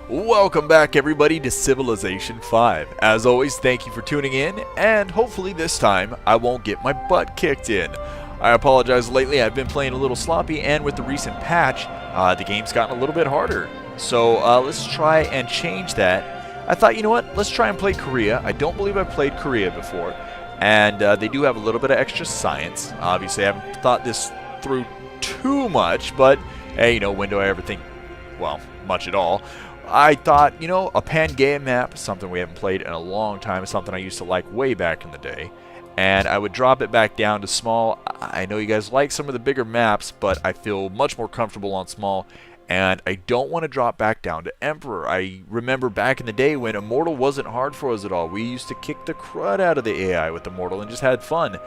Welcome back everybody to Civilization 5. As always, thank you for tuning in, and hopefully this time I won't get my butt kicked in. I apologize, lately I've been playing a little sloppy, and with the recent patch, the game's gotten a little bit harder. So let's try and change that. I thought, you know what, let's try and play Korea. I don't believe I've played Korea before, and they do have a little bit of extra science. Obviously I haven't thought this through too much, but hey, you know, when do I ever think, well, much at all. I thought, you know, a Pangaea map, something we haven't played in a long time, something I used to like way back in the day, and I would drop it back down to small. I know you guys like some of the bigger maps, but I feel much more comfortable on small, and I don't want to drop back down to Emperor. I remember back in the day when Immortal wasn't hard for us at all. We used to kick the crud out of the AI with Immortal and just had fun,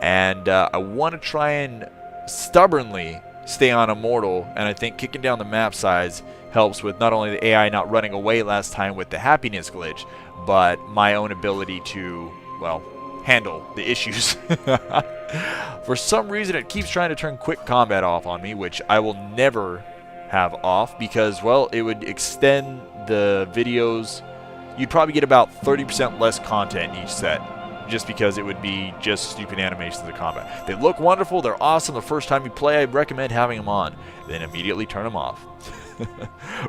and I want to try and stubbornly stay on Immortal, and I think kicking down the map size helps with not only the AI not running away last time with the happiness glitch, but my own ability to, well, handle the issues. For some reason it keeps trying to turn quick combat off on me, which I will never have off because, well, it would extend the videos. You'd probably get about 30% less content in each set, just because it would be just stupid animations of the combat. They look wonderful, they're awesome the first time you play. I recommend having them on, then immediately turn them off.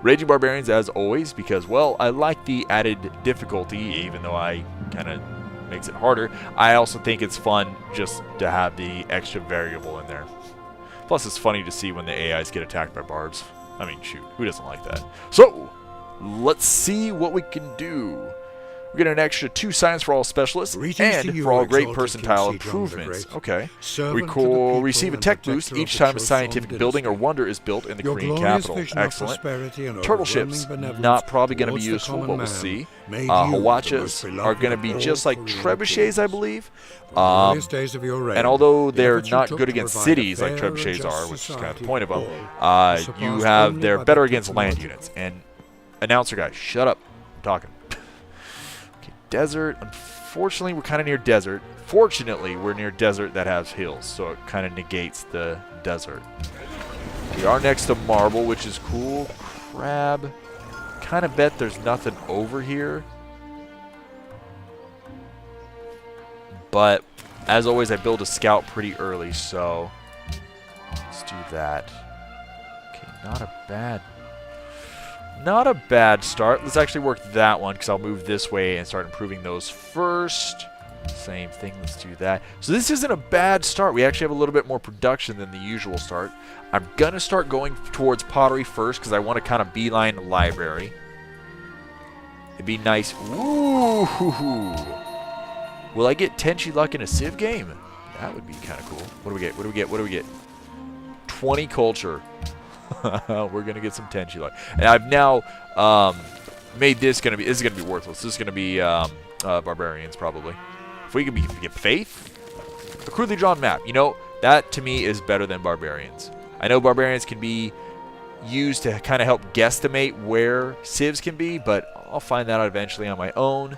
Raging Barbarians as always, because, well, I like the added difficulty, even though I kind of makes it harder. I also think it's fun just to have the extra variable in there. Plus it's funny to see when the AIs get attacked by barbs. I mean, shoot, who doesn't like that? So, let's see what we can do. We get an extra 2 science for all specialists, and for all great percentile improvements. Okay. Receive a tech boost each time a scientific building or wonder is built in the Korean capital. Excellent. Turtle ships, not probably going to be useful, but we'll see. Hawachas are going to be just like trebuchets, I believe. And although they're not good against cities like trebuchets are, which is kind of the point of them, they're better against land units. And announcer guy, shut up. I'm talking. Desert. Unfortunately, we're kind of near desert. Fortunately, we're near desert that has hills, so it kind of negates the desert. We are next to marble, which is cool. Crab. Kind of bet there's nothing over here. But, as always, I build a scout pretty early, so let's do that. Okay, not a bad start. Let's actually work that one because I'll move this way and start improving those first. Same thing, let's do that. So this isn't a bad start. We actually have a little bit more production than the usual start. I'm going to start going towards pottery first because I want to kind of beeline the library. It'd be nice. Ooh. Will I get Tenchi luck in a Civ game? That would be kind of cool. What do we get? 20 culture. We're gonna get some Tenchi luck, and I've now made this gonna be worthless. This is gonna be barbarians probably. If we can get faith, a crudely drawn map. You know, that to me is better than barbarians. I know barbarians can be used to kind of help guesstimate where civs can be, but I'll find that out eventually on my own.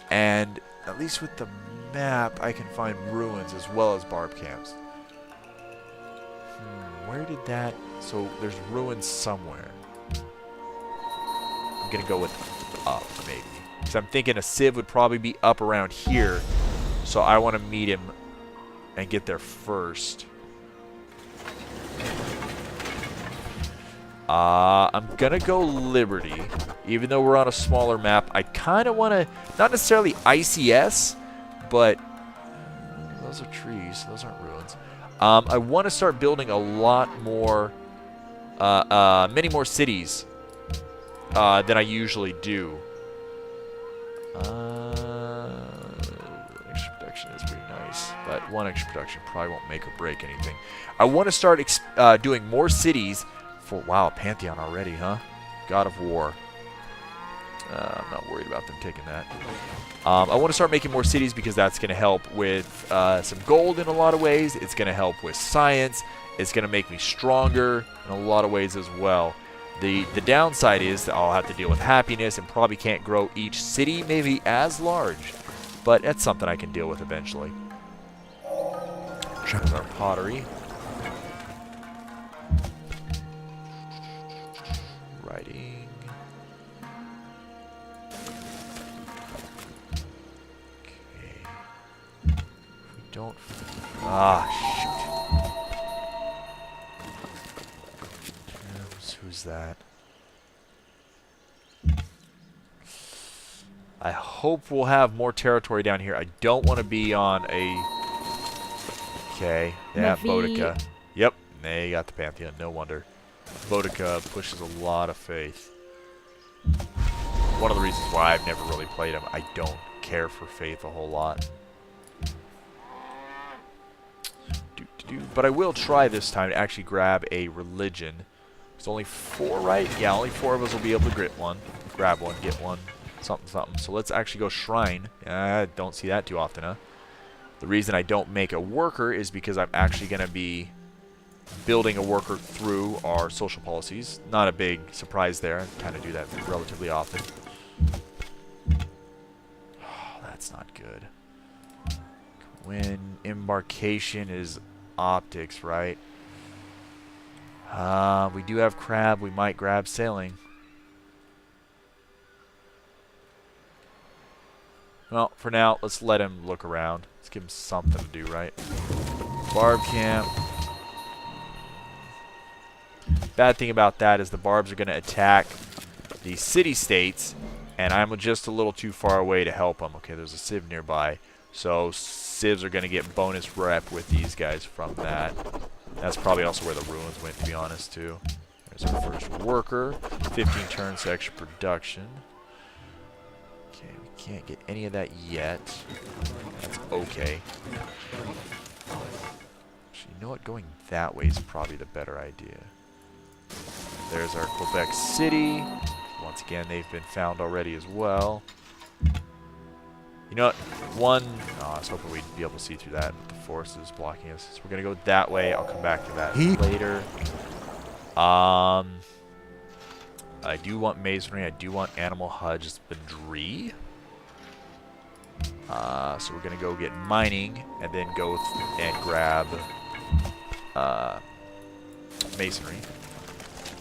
And at least with the map, I can find ruins as well as barb camps. Where did that... So, there's ruins somewhere. I'm going to go with up, maybe. Because I'm thinking a Civ would probably be up around here. So, I want to meet him and get there first. I'm going to go Liberty. Even though we're on a smaller map, I kind of want to... Not necessarily ICS, but... Those are trees. Those aren't ruins. I want to start building a lot more, many more cities than I usually do. Extra production is pretty nice, but one extra production probably won't make or break anything. I want to start doing more cities for, wow, Pantheon already, huh? God of War. I'm not worried about them taking that. I want to start making more cities because that's going to help with some gold in a lot of ways. It's going to help with science. It's going to make me stronger in a lot of ways as well. The downside is that I'll have to deal with happiness and probably can't grow each city maybe as large. But that's something I can deal with eventually. There's our pottery. Righty. mining. Okay. If we don't... Ah, shoot. Who's that? I hope we'll have more territory down here. I don't want to be on a... Okay. Yeah, Boudica. Yep. They got the Pantheon. No wonder. Boudica pushes a lot of faith. One of the reasons why I've never really played him. I don't care for faith a whole lot. But I will try this time to actually grab a religion. There's only 4, right? Yeah, only 4 of us will be able to grab one, get one. Something, something. So let's actually go shrine. I don't see that too often, huh? The reason I don't make a worker is because I'm actually going to be building a worker through our social policies. Not a big surprise there. I kind of do that relatively often. Oh, that's not good. When embarkation is optics, right? We do have crab. We might grab sailing. Well, for now, let's let him look around. Let's give him something to do, right? Barb camp. Bad thing about that is the barbs are going to attack the city-states, and I'm just a little too far away to help them. Okay, there's a Civ nearby. So Civs are going to get bonus rep with these guys from that. That's probably also where the ruins went, to be honest, too. There's our first worker. 15 turns to extra production. Can't get any of that yet. That's okay. Actually, you know what? Going that way is probably the better idea. There's our Quebec City. Once again, they've been found already as well. You know what? Oh, I was hoping we'd be able to see through that. But the forest is blocking us. So we're going to go that way. I'll come back to that later. I do want masonry. I do want animal husbandry. So we're going to go get mining and then go and grab masonry.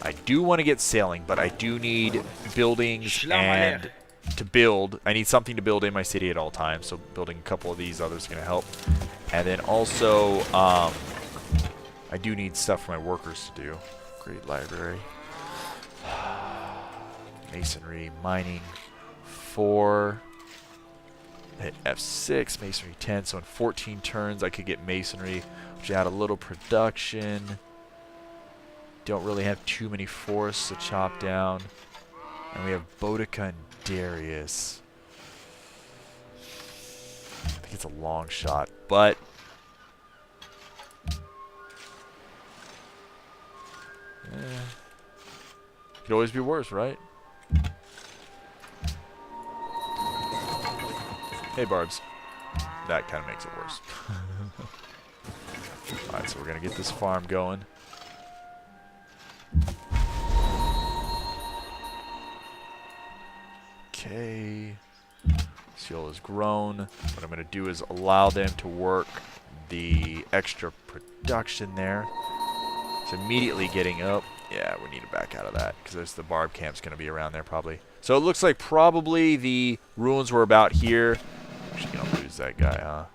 I do want to get sailing, but I do need buildings and to build. I need something to build in my city at all times, so building a couple of these others is going to help. And then also, I do need stuff for my workers to do. Great library. Masonry, mining, 4... Hit F6, masonry 10, so in 14 turns I could get masonry, which add a little production. Don't really have too many forests to chop down. And we have Boudica and Darius. I think it's a long shot, but could always be worse, right? Hey, Barbs. That kind of makes it worse. Alright, so we're going to get this farm going. Okay. Seal is grown. What I'm going to do is allow them to work the extra production there. It's immediately getting up. Yeah, we need to back out of that because the barb camp's going to be around there probably. So it looks like probably the ruins were about here. Actually going to lose that guy, huh?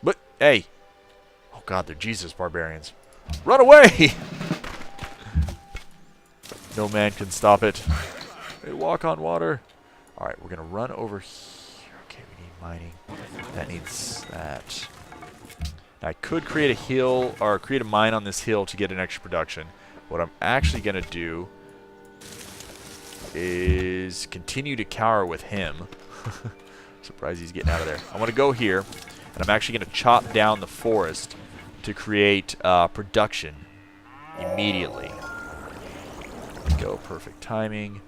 But, hey. Oh, God, they're Jesus barbarians. Run away! No man can stop it. They walk on water. Alright, we're going to run over here. Okay, we need mining. That needs that. Now, I could create a hill, or create a mine on this hill to get an extra production. What I'm actually going to do is continue to cower with him. Surprised he's getting out of there. I want to go here, and I'm actually going to chop down the forest to create production immediately. Go, perfect timing.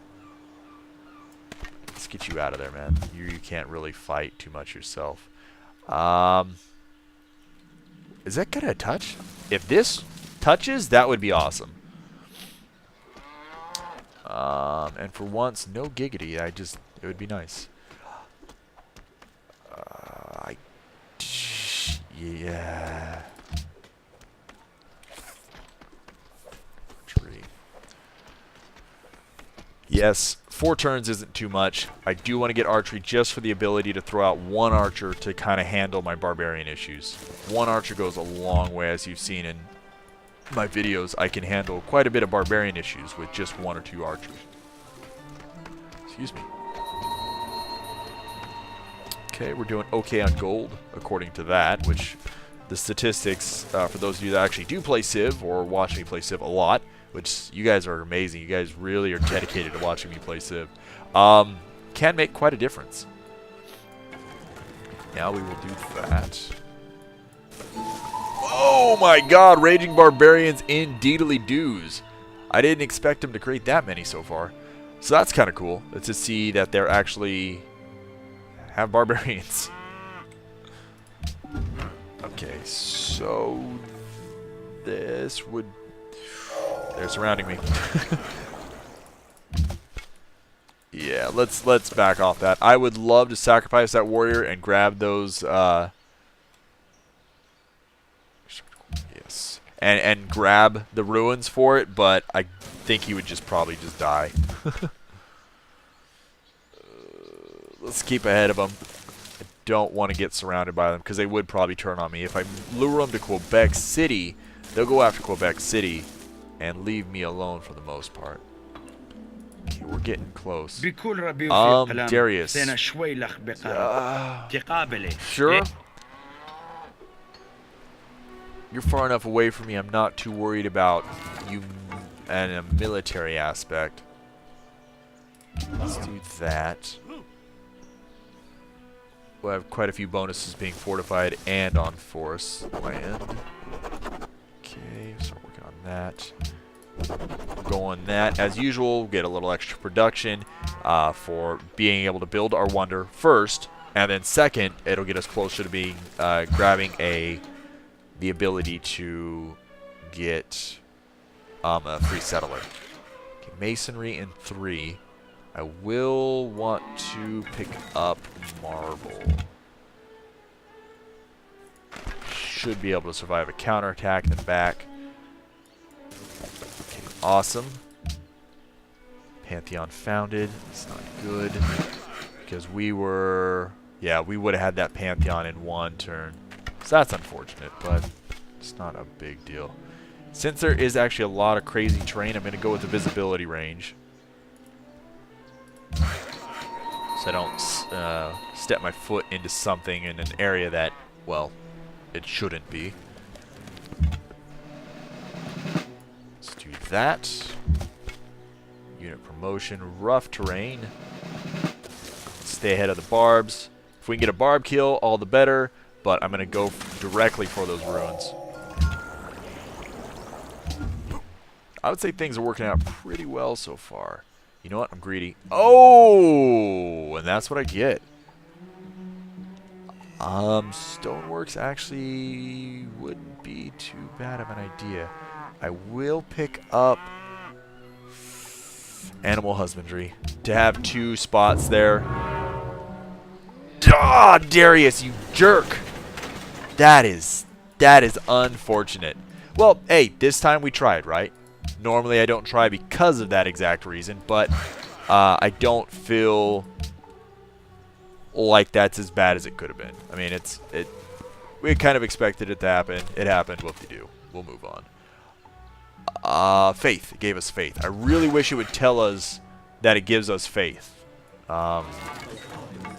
Let's get you out of there, man. You can't really fight too much yourself. Is that gonna touch? If this touches, that would be awesome. And for once, no giggity. It would be nice. Yeah. Tree. Yes, 4 turns isn't too much. I do want to get archery just for the ability to throw out one archer to kind of handle my barbarian issues. One archer goes a long way, as you've seen in my videos. I can handle quite a bit of barbarian issues with just 1 or 2 archers. Excuse me. Okay, we're doing okay on gold, according to that, which the statistics, for those of you that actually do play Civ or watch me play Civ a lot, which you guys are amazing. You guys really are dedicated to watching me play Civ. Can make quite a difference. Now we will do that. Oh my god, Raging Barbarians indeedly doos. I didn't expect them to create that many so far. So that's kind of cool to see that they're actually have barbarians. Okay, so this would... They're surrounding me. Yeah, let's back off that. I would love to sacrifice that warrior and grab those yes. And grab the ruins for it, but I think he would just probably just die. Let's keep ahead of them. I don't want to get surrounded by them because they would probably turn on me. If I lure them to Quebec City, they'll go after Quebec City and leave me alone for the most part. Okay, we're getting close. Darius. Sure. You're far enough away from me. I'm not too worried about you and a military aspect. Let's do that. We'll have quite a few bonuses being fortified and on force land. Okay, start working on that. Go on that. As usual, get a little extra production for being able to build our wonder first, and then second, it'll get us closer to being grabbing the ability to get a free settler. Okay, masonry in 3. I will want to pick up marble. Should be able to survive a counterattack in the back. Okay, awesome. Pantheon founded. It's not good. Because we were... Yeah, we would have had that Pantheon in 1 turn. So that's unfortunate, but it's not a big deal. Since there is actually a lot of crazy terrain, I'm going to go with the visibility range. So I don't step my foot into something in an area that, well, it shouldn't be. Let's do that. Unit promotion, rough terrain. Stay ahead of the barbs. If we can get a barb kill, all the better. But I'm going to go directly for those ruins. I would say things are working out pretty well so far. You know what? I'm greedy. Oh! And that's what I get. Stoneworks actually wouldn't be too bad of an idea. I will pick up animal husbandry to have 2 spots there. Ah, Darius, you jerk! That is unfortunate. Well, hey, this time we tried, right? Normally I don't try because of that exact reason, but I don't feel like that's as bad as it could have been. I mean, we kind of expected it to happen. It happened. Whoop-de-doo. We'll move on. Faith. It gave us faith. I really wish it would tell us that it gives us faith.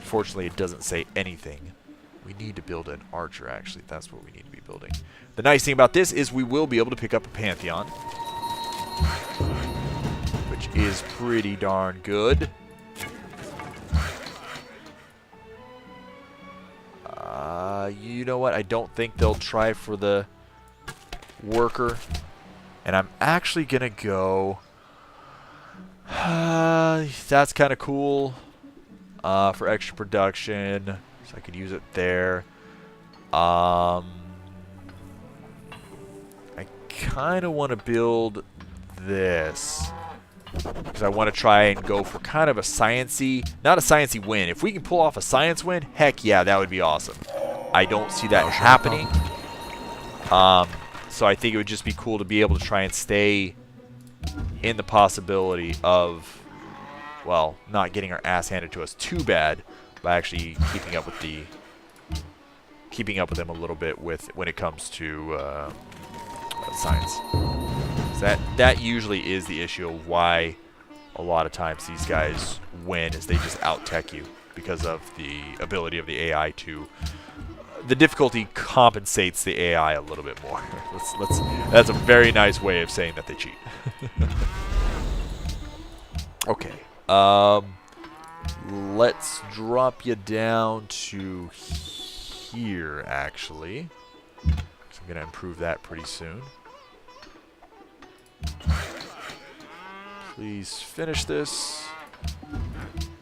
Fortunately, it doesn't say anything. We need to build an archer, actually. That's what we need to be building. The nice thing about this is we will be able to pick up a Pantheon, which is pretty darn good. You know what? I don't think they'll try for the worker. And I'm actually going to go... that's kind of cool for extra production. So I could use it there. I kind of want to build this. Because I want to try and go for kind of a sciencey, not a sciencey win. If we can pull off a science win, heck yeah, that would be awesome. I don't see that happening. So I think it would just be cool to be able to try and stay in the possibility of well, not getting our ass handed to us too bad by actually keeping up with them a little bit when it comes to science. So that usually is the issue of why a lot of times these guys win, is they just out-tech you because of the ability of the AI to... The difficulty compensates the AI a little bit more. That's a very nice way of saying that they cheat. Okay. Let's drop you down to here, actually. So I'm going to improve that pretty soon. Please finish this.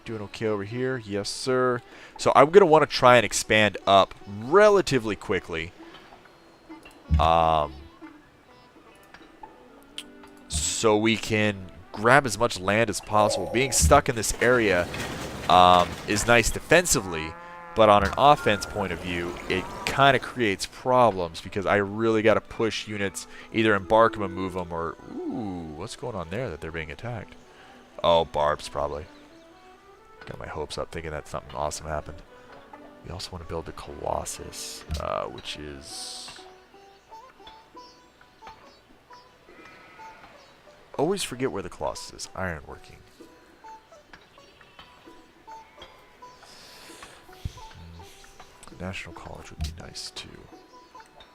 Doing okay over here. Yes, sir. So I'm going to want to try and expand up relatively quickly. So we can grab as much land as possible. Being stuck in this area is nice defensively, but on an offense point of view, it kind of creates problems because I really got to push units, either embark them and move them, or... Ooh, what's going on there that they're being attacked? Oh, barbs, probably. Got my hopes up thinking that something awesome happened. We also want to build the Colossus, which is... Always forget where the Colossus is. Ironworking. National College would be nice too.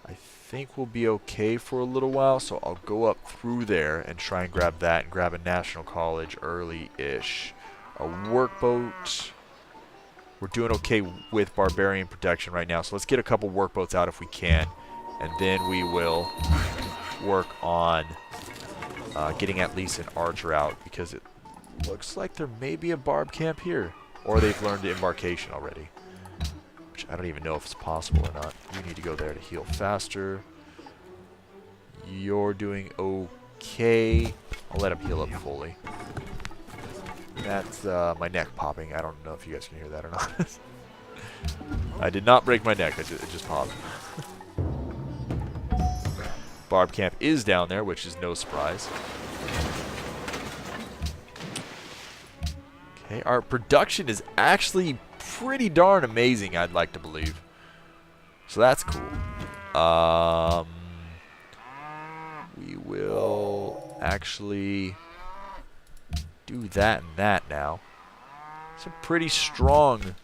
I think we'll be okay for a little while, so I'll go up through there and try and grab that and grab a National College early-ish. A workboat. We're doing okay with barbarian protection right now, so let's get a couple workboats out if we can, and then we will work on getting at least an archer out, because it looks like there may be a barb camp here, or they've learned embarkation already. Which I don't even know if it's possible or not. You need to go there to heal faster. You're doing okay. I'll let him heal up fully. That's my neck popping. I don't know if you guys can hear that or not. I did not break my neck. It just popped. Barb camp is down there, which is no surprise. Okay, our production is actually pretty darn amazing, I'd like to believe. So that's cool. We will actually do that and that now. Some pretty strong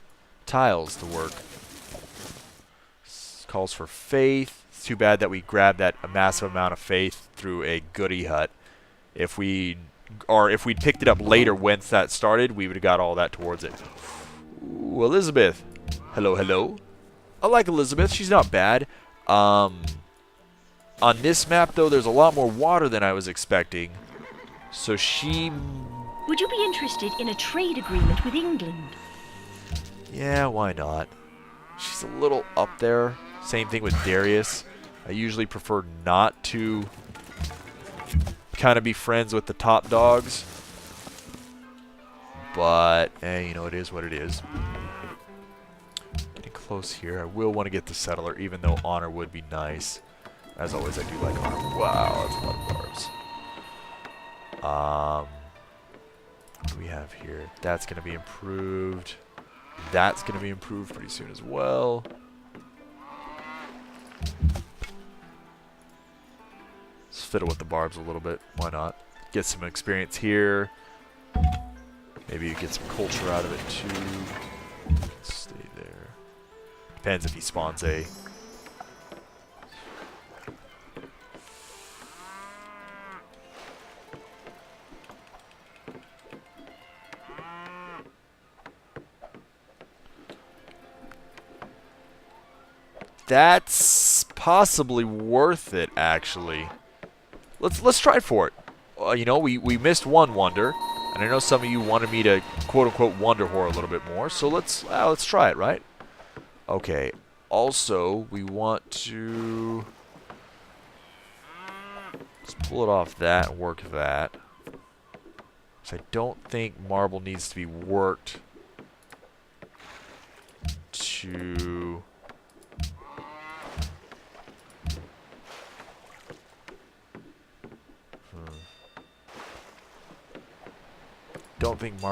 tiles to work. This calls for faith. It's too bad that we grabbed a massive amount of faith through a goody hut. If we'd picked it up later once that started, we would have got all that towards it. Ooh, Elizabeth. Hello, hello. I like Elizabeth. She's not bad. On this map, though, there's a lot more water than I was expecting. So she... Would you be interested in a trade agreement with England? Yeah, why not? She's a little up there. Same thing with Darius. I usually prefer not to kind of be friends with the top dogs. But, hey, you know, it is what it is. Getting close here. I will want to get the settler, even though honor would be nice. As always, I do like honor. Wow, that's a lot of barbs. What do we have here? That's going to be improved. That's going to be improved pretty soon as well. Let's fiddle with the barbs a little bit. Why not? Get some experience here. Maybe you get some culture out of it too. Stay there. Depends if he spawns a... That's possibly worth it, actually. Let's try for it. You know, we missed one wonder, and I know some of you wanted me to quote-unquote wonder whore a little bit more, so let's try it, right? Okay. Also, we want to... Let's pull it off that and work that. So I don't think marble needs to be worked to... Don't think marble